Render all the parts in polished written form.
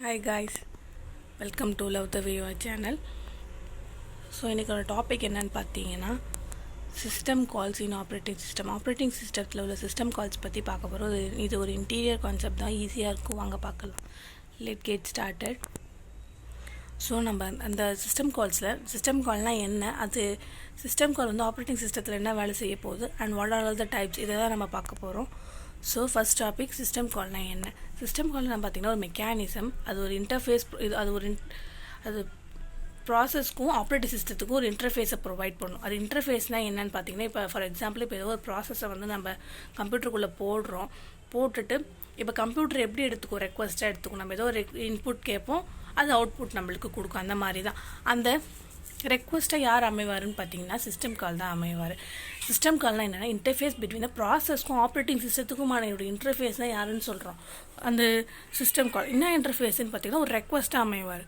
Hi guys, welcome to Love the Viewer channel. So இன்றைக்கோட topic என்னன்னு பார்த்தீங்கன்னா system calls இன் operating சிஸ்டத்தில் உள்ள சிஸ்டம் கால்ஸ் பற்றி பார்க்க போகிறோம். இது ஒரு இன்டீரியர் கான்செப்ட் தான், ஈஸியாக இருக்கும், வாங்க பார்க்கலாம். Let get started. ஸோ நம்ம அந்த சிஸ்டம் கால்னால் என்ன, அது சிஸ்டம் கால் வந்து ஆப்ரேட்டிங் சிஸ்டத்தில் என்ன வேலை செய்ய போகுது and what are all the types, இதை தான் நம்ம பார்க்க போகிறோம். ஸோ ஃபஸ்ட் டாபிக் சிஸ்டம் கால்னால் என்ன. சிஸ்டம் கால்னால் பார்த்திங்கன்னா ஒரு மெக்கானிசம், அது ஒரு இன்டர்ஃபேஸ், அது ப்ராசஸ்க்கும் ஆப்ரேட்டிங் சிஸ்டத்துக்கும் ஒரு இன்டர்ஃபேஸை ப்ரொவைட் பண்ணும். அது இன்டர்ஃபேஸ்னால் என்னென்னு பார்த்தீங்கன்னா, இப்போ ஃபார் எக்ஸாம்பிள் இப்போ ஏதோ ஒரு ப்ராசஸை வந்து நம்ம கம்ப்யூட்டருக்குள்ளே போட்டுட்டு இப்போ கம்ப்யூட்டர் எப்படி எடுத்துக்கும், ரெக்வஸ்ட்டாக எடுத்துக்கும். நம்ம ஏதோ ஒரு இன்புட் கேட்போம், அது அவுட்புட் நம்மளுக்கு கொடுக்கும். அந்த மாதிரி தான் அந்த ரெக்வஸ்ட்டை யார் அமைவாருன்னு பார்த்தீங்கன்னா சிஸ்டம் கால் தான் அமைவார். சிஸ்டம் கால்னால் என்னென்னா இன்டர்ஃபேஸ் பிட்வீன் த ப்ராசஸ்க்கும் ஆப்ரேட்டிங் சிஸ்டத்துக்குமான என்னோட இன்டர்ஃபேஸ் தான் யாருன்னு சொல்கிறோம். அந்த சிஸ்டம் கால் என்ன இன்டர்ஃபேஸ்ன்னு பார்த்தீங்கன்னா ஒரு ரெக்வஸ்ட்டாக அமைவார்.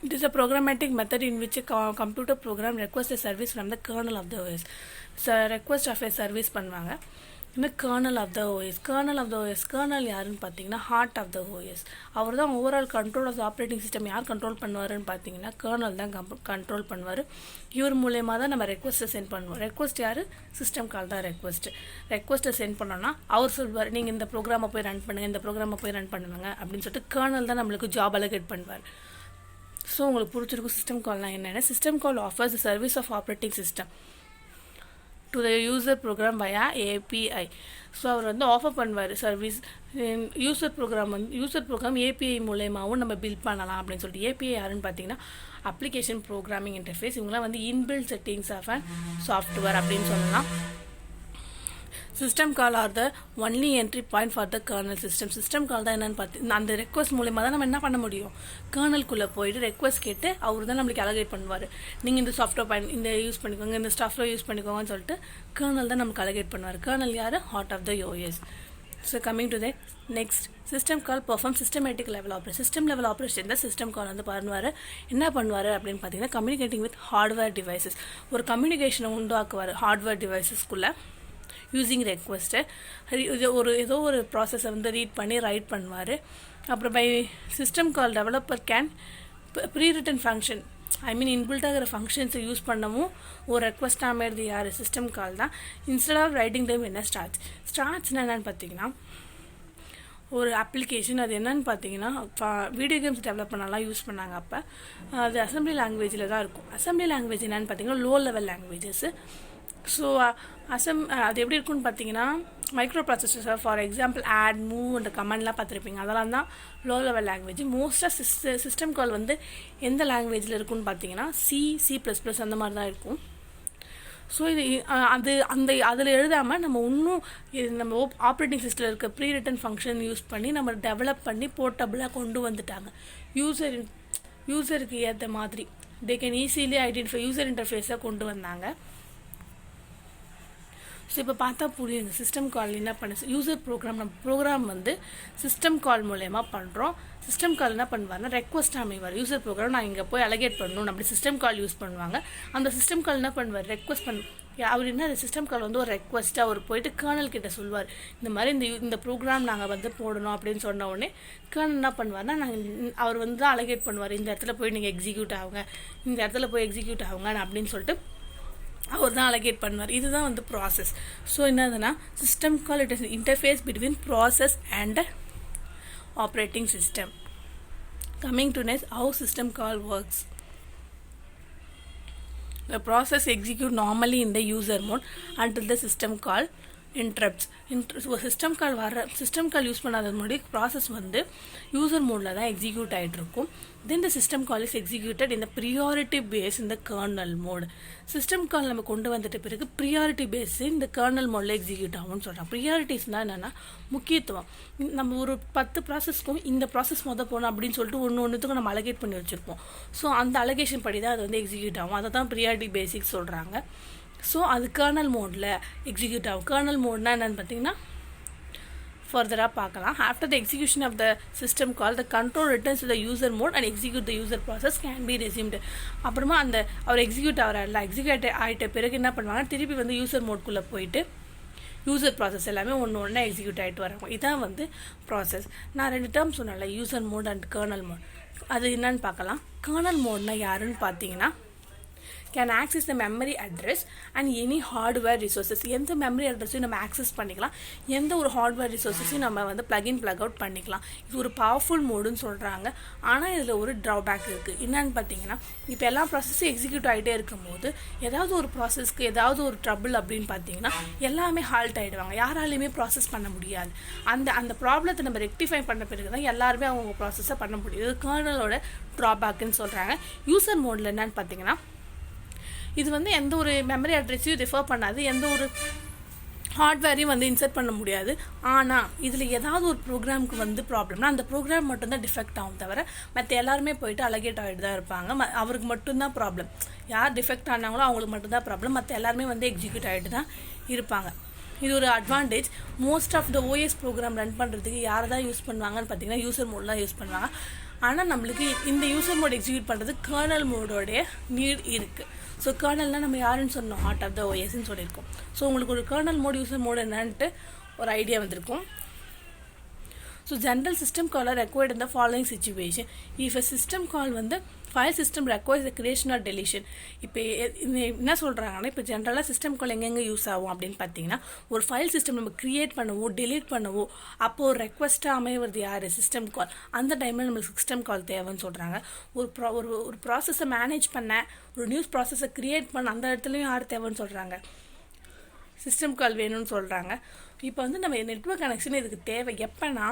It is a programmatic method in which a computer program requests a service from the kernel of the OS. So request of a service பண்ணுவாங்க. இந்த kernel of the OS. Kernel யாருன்னு பார்த்தீங்கன்னா heart of the OS. அவர் தான் overall control of the operating system யார் control பண்ணுவாருன்னு பார்த்தீங்கன்னா kernel தான் கண்ட்ரோல் பண்ணுவார். இவர் மூலயமா தான் நம்ம ரெக்வஸ்ட்டை சென்ட் பண்ணுவோம். ரெக்வஸ்ட் யார், சிஸ்டம் கால் தான் ரெக்வஸ்ட்டை சென்ட் பண்ணோன்னா அவர் சொல்வார், நீங்கள் இந்த ப்ரோக்ராமை போய் ரன் பண்ணுங்க அப்படின்னு சொல்லிட்டு கர்னல் தான் நம்மளுக்கு ஜாப் அலோகேட் பண்ணுவார். ஸோ உங்களுக்கு பிடிச்சிருக்கும் சிஸ்டம் கால்னால் என்னென்னா, system call offers service of operating system to the user program via API. So அவர் வந்து ஆஃபர் பண்ணுவார் சர்வீஸ். யூசர் ப்ரோக்ராம் ஏபிஐ மூலயமாவும் நம்ம பில்ட் பண்ணலாம் அப்படின்னு சொல்லிட்டு. ஏபிஐ யாருன்னு பார்த்தீங்கன்னா அப்ளிகேஷன் ப்ரோக்ராமிங் இன்டர்ஃபேஸ். இவங்களாம் வந்து inbuilt settings of and software அப்படின்னு சொல்லலாம். System call are the only entry point for the kernel system. System call தான் என்னன்னு பார்த்து அந்த ரெக்வஸ்ட் மூலயமா தான் நம்ம என்ன பண்ண முடியும், கர்னல்குள்ளே போயிட்டு ரெக்வஸ்ட் கேட்டு அவர் தான் நம்மளுக்கு அலோகேட் பண்ணுவார். நீங்கள் இந்த சாஃப்ட்வேர் இந்த யூஸ் பண்ணிக்கோங்க, இந்த ஸ்டாஃப்ட்வேர் யூஸ் பண்ணிக்கோங்கன்னு சொல்லிட்டு கர்னல் தான் நமக்கு அலோகேட் பண்ணுவார். கர்னல் யார், heart of the OS. So coming to the next, system call perform systematic level operation. System level operation தான் சிஸ்டம் கால் வந்து என்ன பண்ணுவார் அப்படின்னு பார்த்தீங்கன்னா கம்யூனிகேட்டிங் வித் ஹார்ட்வேர் டிவைசஸ். ஒரு கம்யூனிகேஷனை உண்டாக்குவார் ஹார்ட்வேர் டிவைசஸ்க்குள்ளே யூஸிங் ரெக்வஸ்ட்டை. ஏதோ ஒரு ப்ராசஸை வந்து ரீட் பண்ணி ரைட் பண்ணுவார். அப்புறம் by system call developer can pre written function, inbuilt ஆகிற ஃபங்க்ஷன்ஸை யூஸ் பண்ணவும் ஒரு ரெக்வஸ்ட் அமைறது யார், சிஸ்டம் கால் தான். இன்ஸ்டெட் ஆஃப் ரைட்டிங் டைம் என்ன ஸ்டார்ட்ஸ்னா என்னென்னு பார்த்தீங்கன்னா ஒரு அப்ளிகேஷன். அது என்னன்னு பார்த்தீங்கன்னா வீடியோ கேம்ஸ் டெவலப் பண்ணலாம் யூஸ் பண்ணாங்க. அப்போ அது அசம்பிளி லாங்குவேஜில் தான் இருக்கும். அசம்பிளி லாங்குவேஜ் என்னென்னு பார்த்தீங்கன்னா லோ லெவல் லாங்குவேஜஸ். ஸோ அது எப்படி இருக்குன்னு பார்த்தீங்கன்னா microprocessor, for example add, move அந்த கமெண்ட்லாம் பார்த்துருப்பீங்க, அதெல்லாம் தான் லோ லெவல் லாங்குவேஜ். மோஸ்ட்டாக சிஸ்டம் கால் வந்து எந்த லாங்குவேஜில் இருக்குன்னு பார்த்தீங்கன்னா C++ அந்த மாதிரி தான் இருக்கும். ஸோ இது அதில் எழுதாமல் நம்ம இன்னும் நம்ம ஆப்ரேட்டிங் சிஸ்டத்தில் இருக்க ப்ரீ ரிட்டன் ஃபங்க்ஷன் யூஸ் பண்ணி நம்ம டெவலப் பண்ணி போர்ட்டபுளாக கொண்டு வந்துட்டாங்க. யூசருக்கு ஏற்ற மாதிரி they can easily identify user இன்டர்ஃபேஸாக கொண்டு வந்தாங்க. ஸோ இப்போ பார்த்தா புரியுங்க சிஸ்டம் கால் என்ன யூசர் ப்ரோக்ராம் வந்து சிஸ்டம் கால் மூலயமா பண்ணுறோம். சிஸ்டம் கால் என்ன பண்ணுவார்னா ரெக்வஸ்ட் அமைவார். யூசர் ப்ரோக்ராம் நான் இங்கே போய் அலோகேட் பண்ணணும் அப்படி சிஸ்டம் கால் யூஸ் பண்ணுவாங்க. அந்த சிஸ்டம் கால் என்ன பண்ணுவார், ரெக்வஸ்ட் அவர் என்ன சிஸ்டம் கால் வந்து ஒரு ரெக்வஸ்ட்டாக அவர் போயிட்டு கர்னல் கிட்ட சொல்லுவார், இந்த மாதிரி இந்த ப்ரோக்ராம் நாங்கள் வந்து போடணும் அப்படின்னு சொன்ன உடனே கர்னல் என்ன பண்ணுவார்னா அவர் வந்து தான் அலோகேட் பண்ணுவார், இந்த இடத்துல போய் நீங்கள் எக்ஸிக்யூட் ஆகுங்க அப்படின்னு சொல்லிட்டு அவர் தான் அலோகேட் பண்ணுவார். இதுதான் வந்து ப்ராசஸ். ஸோ என்னதுன்னா system call it is interface between process and operating system. Coming to next, how system call works. The process execute normally in the user mode until the system call interrupts. System call use பண்ணாத முன்னாடி process வந்து user மோடில் தான் execute ஆகிட்டு இருக்கும். Then the system call is executed in the priority base இந்த kernel mode. System call நம்ம கொண்டு வந்துட்ட பிறகு ப்ரியாரிட்டி பேஸ் இந்த கர்னல் மோடில் எக்ஸிக்யூட் ஆகும்னு சொல்கிறோம். ப்ரியாரிட்டிஸ்னால் என்னென்னா முக்கியத்துவம். நம்ம ஒரு 10 ப்ராசஸ்க்கும் இந்த ப்ராசஸ் போகணும் அப்படின்னு சொல்லிட்டு ஒன்றுத்துக்கும் நம்ம அலோகேட் பண்ணி வச்சுருப்போம். ஸோ அந்த அலோகேஷன் படி தான் அது வந்து எக்ஸிக்யூட் ஆகும். அதை தான் ப்ரியாரிட்டி பேசிக்ஸ் சொல்கிறாங்க. ஸோ அது கர்னல் மோடில் எக்ஸிக்யூட் ஆகும். கர்னல் மோட்னா என்னென்னு பார்த்தீங்கன்னா ஃபர்தராக பார்க்கலாம். After the execution of the system call the control returns to the user mode and execute the user process can be resumed. அப்புறமா அவர் எக்ஸிக்யூட் ஆகிட்ட பிறகு என்ன பண்ணுவாங்க, திருப்பி வந்து யூசர் மோட்குள்ளே போயிட்டு யூசர் ப்ராசஸ் எல்லாமே ஒன்று ஒன்றா எக்ஸிக்யூட் ஆகிட்டு வராங்க. இதான் வந்து ப்ராசஸ். நான் 2 டேர்ம் சொன்னேன்ல, user mode and kernel mode. அது என்னன்னு பார்க்கலாம். கர்னல் மோட்னா யாருன்னு பார்த்தீங்கன்னா, can access the memory address and any hardware resources. எந்த மெமரி அட்ரஸையும் நம்ம ஆக்சஸ் பண்ணிக்கலாம், எந்த ஒரு ஹார்ட்வேர் ரிசோர்ஸஸையும் நம்ம வந்து பிளக்இன் பிளக் அவுட் பண்ணிக்கலாம். இது ஒரு பவர்ஃபுல் மோடுன்னு சொல்கிறாங்க. ஆனால் இதில் ஒரு ட்ராபேக் இருக்குது. என்னன்னு பார்த்தீங்கன்னா, இப்போ எல்லா ப்ராசஸும் எக்ஸிக்யூட் ஆகிட்டே இருக்கும்போது ஏதாவது ஒரு ப்ராசஸ்க்கு ஏதாவது ஒரு ட்ரபிள் அப்படின்னு பார்த்தீங்கன்னா எல்லாமே ஹால்ட் ஆகிடுவாங்க. யாராலையுமே ப்ராசஸ் பண்ண முடியாது. அந்த ப்ராப்ளத்தை நம்ம ரெக்டிஃபை பண்ண பிறகு தான் எல்லாருமே அவங்க ப்ராசஸை பண்ண முடியும். இது கர்னலோட ட்ராபேக்குன்னு சொல்கிறாங்க. யூசர் மோடில் என்னன்னு பார்த்தீங்கன்னா, இது வந்து எந்த ஒரு மெமரி அட்ரஸையும் ரெஃபர் பண்ணாது, எந்த ஒரு ஹார்ட்வேரையும் வந்து இன்சர்ட் பண்ண முடியாது. ஆனால் இதில் ஏதாவது ஒரு ப்ரோக்ராமுக்கு வந்து ப்ராப்ளம்னா அந்த ப்ரோக்ராம் மட்டும்தான் டிஃபெக்ட் ஆகும், தவிர மற்ற எல்லாருமே போயிட்டு அலகேட் ஆகிட்டு தான் இருப்பாங்க. அவருக்கு மட்டும்தான் ப்ராப்ளம். யார் டிஃபெக்ட் ஆனாங்களோ அவங்களுக்கு மட்டும்தான் ப்ராப்ளம், மற்ற எல்லாருமே வந்து எக்ஸிக்யூட் ஆகிட்டு தான் இருப்பாங்க. இது ஒரு advantage. Most of the OS program run பண்ணுறதுக்கு யாரை தான் யூஸ் பண்ணுவாங்கன்னு பார்த்தீங்கன்னா யூசர் மோட் தான் யூஸ் பண்ணுவாங்க. ஆனால் நம்மளுக்கு இந்த யூசர் மோட் எக்ஸிக்யூட் பண்ணுறது கர்னல் மோடோடைய நீட் இருக்குது. ஸோ கர்னல்னால் நம்ம யாருன்னு சொன்னோம், ஹார்ட் ஆஃப் த ஓஎஸ்ன்னு சொல்லியிருக்கோம். ஸோ உங்களுக்கு ஒரு கர்னல் மோட் யூசர் மோட் என்னன்ட்டு ஒரு ஐடியா வந்திருக்கும். So general system call are required in the following situation. If a system call வந்து file system requires the creation or deletion. இப்போ என்ன சொல்கிறாங்கன்னா, இப்போ ஜென்ரலாக சிஸ்டம் கால் எங்கெங்கே யூஸ் ஆகும் அப்படின்னு பார்த்தீங்கன்னா, ஒரு ஃபைல் சிஸ்டம் நம்ம க்ரியேட் பண்ணவோ டெலீட் பண்ணவோ அப்போது ஒரு ரெக்வஸ்ட்டாக அமைவது யார், சிஸ்டம் கால். அந்த டைமில் நம்மளுக்கு சிஸ்டம் கால் தேவைன்னு சொல்கிறாங்க. ஒரு ப்ராசஸை மேனேஜ் பண்ண, ஒரு நியூஸ் ப்ராசஸை க்ரியேட் பண்ண அந்த இடத்துலையும் யார் தேவைன்னு சொல்கிறாங்க, சிஸ்டம் கால் வேணும்னு சொல்கிறாங்க. இப்போ வந்து நம்ம நெட்வொர்க் கனெக்ஷன் இதுக்கு தேவை. எப்போனா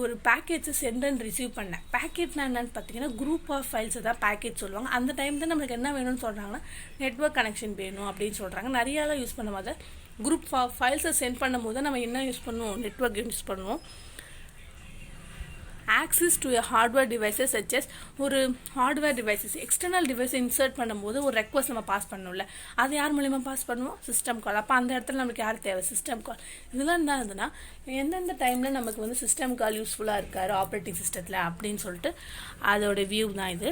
ஒரு பேக்கேஜை சென்ட் அண்ட் ரிசீவ் பண்ண, பேக்கெட்னா என்னன்னு பார்த்தீங்கன்னா குரூப் ஆஃப் ஃபைல்ஸை தான் பேக்கேஜ் சொல்லுவாங்க. அந்த டைம் தான் நம்மளுக்கு என்ன வேணும்னு சொல்கிறாங்கன்னா நெட்வொர்க் கனெக்ஷன் வேணும் அப்படின்னு சொல்கிறாங்க. நிறையாலாம் யூஸ் பண்ணும் போது குரூப் ஃபைல்ஸை சென்ட் பண்ணும் போது நம்ம என்ன யூஸ் பண்ணுவோம், நெட்வொர்க் யூஸ் பண்ணுவோம். ஆக்சஸ் டு ஹார்ட்வேர் டிவைசஸ் சச்சஸ், ஒரு ஹார்ட்வேர் டிவைசஸ் எக்ஸ்டர்னல் டிவைஸை இன்சர்ட் பண்ணும்போது ஒரு ரெக்வஸ்ட் நம்ம பாஸ் பண்ணணும்ல, அது யார் மூலிமா பாஸ் பண்ணுவோம், சிஸ்டம் கால். அப்போ அந்த இடத்துல நமக்கு யார் தேவை, சிஸ்டம் கால். இதெல்லாம் என்ன ஆகுதுன்னா, எந்தெந்த டைமில் நமக்கு வந்து சிஸ்டம் கால் யூஸ்ஃபுல்லாக இருக்காரு ஆப்ரேட்டிங் சிஸ்டத்தில் அப்படின்னு சொல்லிட்டு அதோட வியூ தான் இது.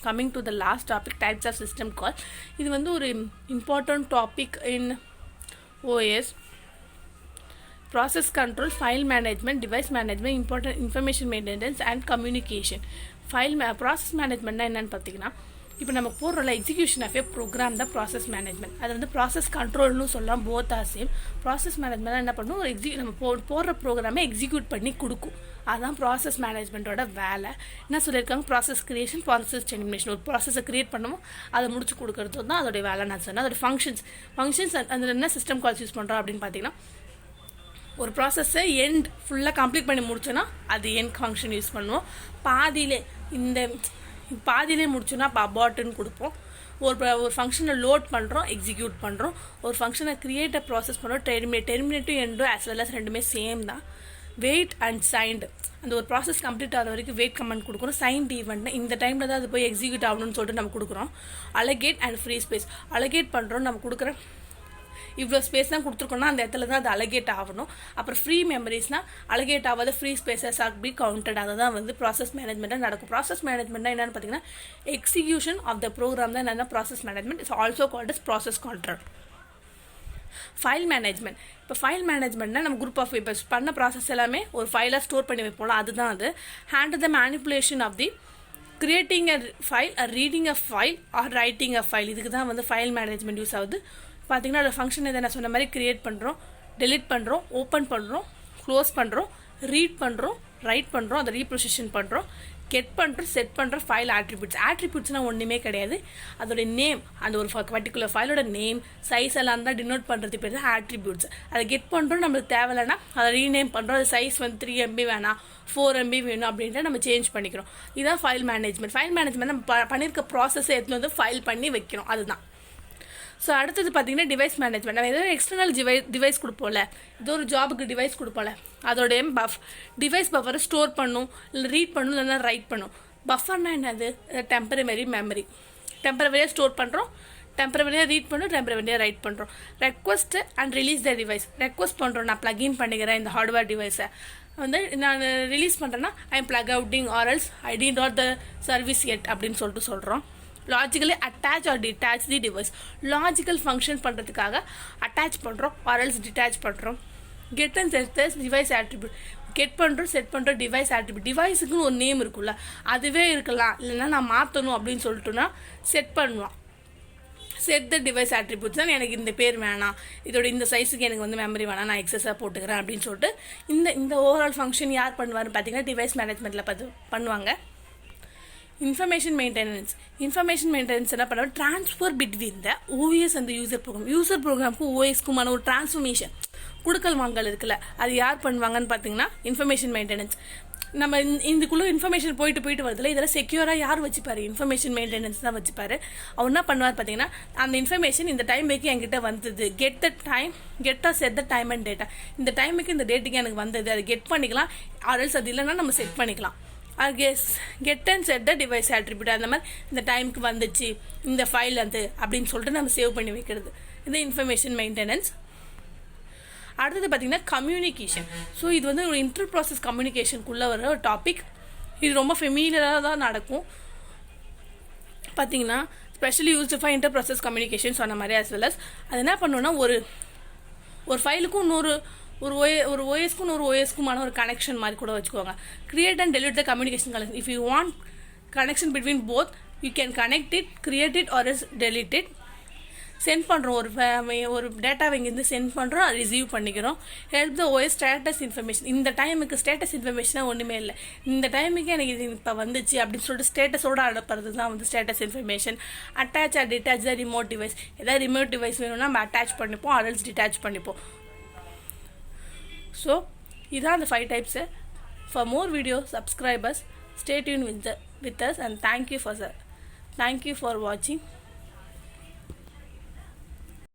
Coming to the last topic, types of system call. இது வந்து ஒரு important topic in OS. Process control, file management, device management, important information maintenance and communication. Process management என்னன்னு பார்த்தீங்கன்னா, இப்போ நம்ம போடுறோம்ல எக்ஸிக்யூஷன் ஆஃப் ஏ ப்ரோக்ராம் தான் ப்ராசஸ் மேனேஜ்மெண்ட். அது வந்து ப்ராசஸ் கண்ட்ரோல்னு சொல்லலாம், both are same. Process management என்ன பண்ணும், ஒரு நம்ம போடுற ப்ரோக்ராமை எக்ஸிக்யூட் பண்ணி கொடுக்கும். அதுதான் ப்ராசஸ் மேனேஜ்மெண்ட்டோட வேலை. என்ன சொல்லியிருக்காங்க, ப்ராசஸ் கிரியேஷன், ப்ராசஸ் டெர்மினேஷன். ஒரு ப்ராசஸை கிரியேட் பண்ணவும் அதை முடிச்சு கொடுக்கறது தான் அதோடைய வேலை. நான் சொன்னேன் அதோட ஃபங்க்ஷன்ஸ் அதில் என்ன சிஸ்டம் கால்ஸ் யூஸ் பண்ணுறோம் அப்படின்னு பார்த்தீங்கன்னா, ஒரு ப்ராசஸை எண்ட் ஃபுல்லாக கம்ப்ளீட் பண்ணி முடிச்சோன்னா அது எண்ட் ஃபங்க்ஷன் யூஸ் பண்ணுவோம். பாதியிலே முடிச்சோன்னா இப்போ அபார்ட்டுன்னு கொடுப்போம். ஒரு ஃபங்க்ஷனை லோட் பண்ணுறோம், எக்ஸிக்யூட் பண்ணுறோம். ஒரு ஃபங்க்ஷனை கிரியேட்டை ப்ராசஸ் பண்ணுறோம், டெர்மினேட்டும் எண்டும் ஆஸ் வெல் அஸ் ரெண்டுமே சேம் தான். வெயிட் அண்ட் சைன்டு, அந்த ஒரு ப்ராசஸ் கம்ப்ளீட் ஆகிற வரைக்கும் வெயிட் கமெண்ட் கொடுக்குறோம். சைன்ட் ஈவெண்ட், இந்த டைமில் தான் அது போய் எக்ஸிக்யூட் ஆகணும்னு சொல்லிட்டு நம்ம கொடுக்குறோம். Allocate and free space, allocate பண்ணுறோம், நம்ம கொடுக்குற இவ்வளோ ஸ்பேஸ் தான் கொடுத்துருக்கோன்னா அந்த இடத்துல தான் அது அலகேட் ஆகணும். அப்புறம் ஃப்ரீ மெமரிஸ்னால் அலகேட் ஆகாத free spaces are be counted. அதை தான் வந்து ப்ராசஸ் மேனேஜ்மெண்ட்டாக நடக்கும். ப்ராசஸ் மேனேஜ்மெண்ட்னா என்னென்னு பார்த்தீங்கன்னா, எக்ஸிக்யூஷன் ஆஃப் த ப்ரோக்ராம் தான் என்னென்ன process management. It's also called as process control. File management, இப்போ ஃபைல் மேனேஜ்மெண்ட்னா நம்ம குரூப் ஆஃப் இப்போ பண்ண ப்ராசஸ் எல்லாமே ஒரு ஃபைலாக ஸ்டோர் பண்ணி வைப்போம்ல, அதுதான் அது. Handle the manipulation of the creating a file, reading a file or writing a file. இதுக்கு தான் வந்து ஃபைல் மேனேஜ்மெண்ட் யூஸ் ஆகுது. பார்த்தீங்கன்னா அதோட ஃபங்க்ஷன் எதை நான் சொன்ன மாதிரி கிரியேட் பண்ணுறோம், டெலிட் பண்ணுறோம், ஓப்பன் பண்ணுறோம், க்ளோஸ் பண்ணுறோம், ரீட் பண்ணுறோம், ரைட் பண்ணுறோம், அதை ரீப்ரொசிஷன் பண்ணுறோம், கெட் பண்ணுறோம், செட் பண்ணுறோம். ஃபைல் ஆட்ரிபியூட்ஸ்னால் ஒன்றுமே கிடையாது. அதோட நேம், அந்த ஒரு பர்டிகுலர் ஃபைலோட நேம், சைஸ் எல்லாம் தான் டினோட் பண்ணுறது பேர் தான் ஆட்ரிபியூட்ஸ். அதை கெட் பண்ணுறோம், நம்மளுக்கு தேவையில்லைன்னா அதை ரீநேம் பண்ணுறோம். அது சைஸ் வந்து 3 MB வேணாம், 4 MB வேணும் அப்படின்ட்டு நம்ம சேஞ்ச் பண்ணிக்கிறோம். இதுதான் ஃபைல் மேனேஜ்மெண்ட். ஃபைல் மேனேஜ்மெண்ட் நம்ம பண்ணியிருக்க ப்ராசஸை எடுத்துன்னு வந்து ஃபைல் பண்ணி வைக்கிறோம், அதுதான். ஸோ அடுத்தது பார்த்தீங்கன்னா டிவைஸ் மேனேஜ்மெண்ட். நம்ம ஏதோ எக்ஸ்டர்னல் டிவைஸ் கொடுப்போம்ல, ஏதோ ஒரு ஜாபுக்கு டிவைஸ் கொடுப்போம்ல, அதோடைய டிவைஸ் பஃபரை ஸ்டோர் பண்ணும், இல்லை ரீட் பண்ணும், இல்லைன்னா ரைட் பண்ணும். பஃபர்னா என்னது, டெம்பரவரி மெமரி. டெம்பரவரியாக ஸ்டோர் பண்ணுறோம், டெம்பரவரியாக ரீட் பண்ணுறோம், டெம்பரவரியாக ரைட் பண்ணுறோம். Request and release the device. Request பண்ணுறோம், நான் ப்ளக்இன் பண்ணிக்கிறேன் இந்த ஹார்ட்வேர் டிவைஸை வந்து நான் ரிலீஸ் பண்ணுறேன்னா I am plug outing or else I did not the service it அப்படின்னு சொல்லிட்டு சொல்கிறோம். Logically attach or detach the device. Logical function பண்ணுறதுக்காக அட்டாச் பண்ணுறோம் ஆர் எல்ஸ் டிட்டாச் பண்ணுறோம். Get and set the device attribute. Get பண்ணுறோம் set பண்ணுறோம் device attribute. டிவைஸுக்குன்னு ஒரு நேம் இருக்குல்ல, அதுவே இருக்கலாம். இல்லைன்னா நான் மாற்றணும் அப்படின்னு சொல்லிட்டுனா செட் பண்ணுவான். செட் த டிவைஸ் ஆட்ரிபியூட்ஸ் தான் எனக்கு இந்த பேர் வேணாம், இதோட இந்த சைஸுக்கு எனக்கு வந்து மெமரி வேணாம், நான் எக்ஸஸாக போட்டுக்கிறேன் அப்படின்னு சொல்லிட்டு இந்த ஓவரால் ஃபங்க்ஷன் யார் பண்ணுவார்னு பார்த்தீங்கன்னா டிவைஸ் மேனேஜ்மெண்ட்டில் பண்ணுவாங்க. Information maintenance. இன்ஃபர்மேஷன் மெயின்டெனன்ஸ் என்ன பண்ணுவாங்க, ட்ரான்ஸ்ஃபர் பிட்வீன் த ஓஎஸ் அந்த யூசர் ப்ரோக்ராம். யூசர் ப்ரோக்ராமுக்கும் ஓஎஸ்க்குமான ஒரு டிரான்ஸ்ஃபர்மேஷன், குடுக்கல் வாங்கல் இருக்குல்ல, அது யார் பண்ணுவாங்கன்னு பார்த்தீங்கன்னா இன்ஃபர்மேஷன் மெயின்டெனன்ஸ். நம்ம இதுக்குள்ளே இன்ஃபர்மேஷன் போயிட்டு வருதுல, இதெல்லாம் செக்யூராக யார் வச்சுப்பாரு, இன்ஃபர்மேஷன் மெயின்டெனன்ஸ் தான் வச்சுப்பாரு. அவர் என்ன பண்ணுவார் பார்த்தீங்கன்னா, அந்த இன்ஃபர்மேஷன் இந்த டைமுக்கு என்கிட்ட வந்தது, get the time, get or set the time and data. இந்த டைமுக்கு இந்த டேட்டுக்கு எனக்கு வந்தது, அது கெட் பண்ணிக்கலாம். ஆர்எல்ஸ் அது இல்லைன்னா நம்ம செட் பண்ணிக்கலாம். Get and set the device attribute. அந்த மாதிரி இந்த டைமுக்கு வந்துச்சு, இந்த ஃபைல் அது அப்படின்னு சொல்லிட்டு நம்ம சேவ் பண்ணி வைக்கிறது, இது இன்ஃபர்மேஷன் மெயின்டெனன்ஸ். அடுத்தது பார்த்தீங்கன்னா கம்யூனிகேஷன். ஸோ இது வந்து ஒரு இன்டர் ப்ராசஸ் கம்யூனிகேஷனுக்குள்ளே வர ஒரு டாபிக். இது ரொம்ப ஃபெமிலியராக தான் நடக்கும். பார்த்தீங்கன்னா specially used for inter process communication சொன்ன மாதிரி as well as அது என்ன பண்ணுவோன்னா, ஒரு ஃபைலுக்கும் ஒரு ஓஎஸ்க்கும் ஒரு ஓஎஸ்க்குமான ஒரு கனெக்ஷன் மாதிரி கூட வச்சுக்கோங்க. Create and delete the communication connection. If you want connection between both you can connect it, create it or delete it. Send பண்ணுறோம், ஒரு டேட்டாவை இங்கேருந்து சென்ட் பண்ணுறோம், ரிசீவ் பண்ணிக்கிறோம். Help the OS status information. இந்த டைமுக்கு ஸ்டேட்டஸ் இன்ஃபர்மேஷனாக ஒன்றுமே இல்லை, இந்த டைமுக்கு எனக்கு இது இப்போ வந்துச்சு அப்படின்னு சொல்லிட்டு ஸ்டேட்டஸோடு அனுப்புறது தான் வந்து status information. Attach or detach the remote device. ஏதாவது ரிமோட் டிவைஸ் வேணும்னா நம்ம அட்டாச் பண்ணிப்போம், ஆர்எல்ஸ் டிட்டாச் பண்ணிப்போம். ஸோ இதான் அந்த 5 types. For more video subscribers, stay tuned with us and thank you for watching.